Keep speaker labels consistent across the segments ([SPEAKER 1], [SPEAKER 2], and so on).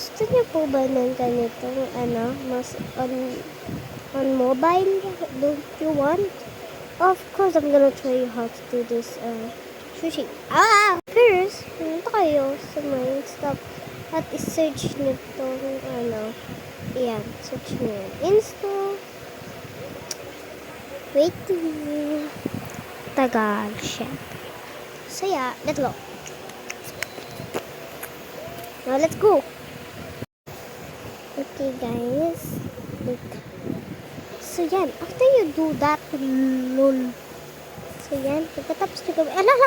[SPEAKER 1] Gusto niyo po ba ng ganitong mas on mobile? Don't you want? Of course, I'm gonna show you how to do this sushi. First, punta kayo sa my stop at i-search nyo itong yan, search nyo yan. Install. Wait. Tagal siya. So yeah, let's go. Now let's go. Okay guys. So yan, after you do that, lol. So yan, pagkatapos nyo gawin, alam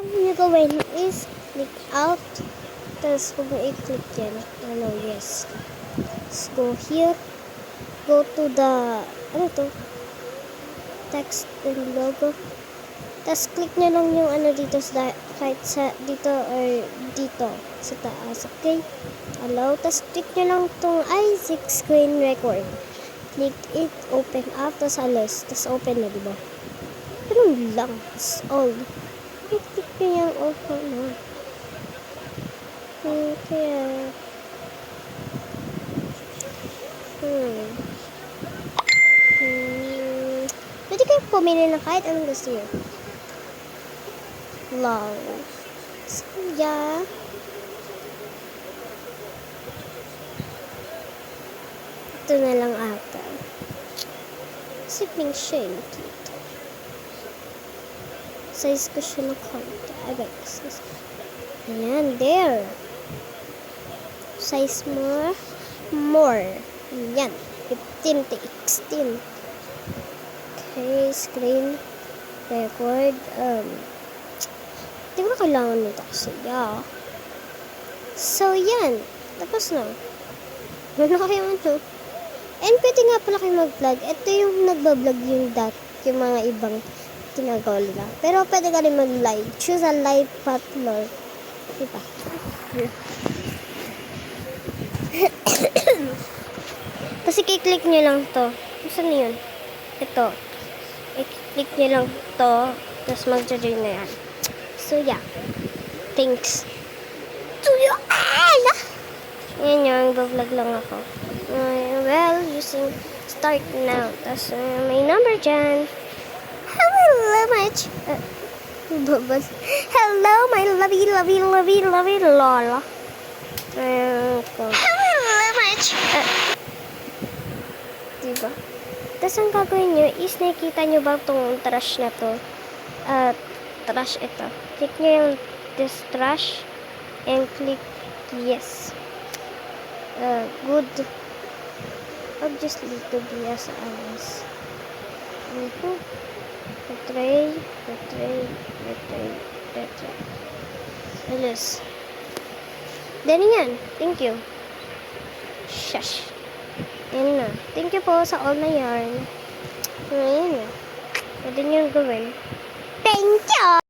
[SPEAKER 1] nyo gawin is click out. Tapos kung i-click yan, yes. Let's go here. Go to the, text and logo. Tapos click nyo lang yung dito sa kahit sa dito or dito sa taas, okay? Allow. Tapos click nyo lang tong Isaac screen record. Click it, open up, tapos alis. Tapos open na, diba? Ganun lang. That's all. Click nyo yung open na. Kaya pwede kayo pumili ng kahit anong gusto nyo. Love. So, yeah. Ito na lang ata. Siping siya yung dito. Size ko siya ng konti. Ayan, there. Size more. Ayan. 15 to 16. Okay, screen record. Hindi ko na kailangan nito kasi, yeah. So, yan. Tapos na. Ano kayo ito? And pwede nga pala kayo mag-vlog. Ito yung nagbablog yung mga ibang ginagawa nila. Pero pwede ka rin mag-live. Choose a live partner. Diba? Tapos i-click nyo lang to. Saan yun? Ito. I-click nyo lang to. Tapos mag-join na yan. So, yeah. Thanks. To you all! Yan yung vlog lang ako. Well, using start now. Tapos, may number dyan. Hello, much. Hello, my lovey, Lola. Hello, much. Diba? Tapos, ang gagawin nyo is, nakikita nyo ba itong trash na to? Trash ito. Click nyo yung this trash and click yes. Good. Obviously, to be as honest. Retry. Alis. Then yan. Thank you. Shush. Yan na. Thank you po sa all na yarn. Ayan na. Pwede nyo gawin. Thank you!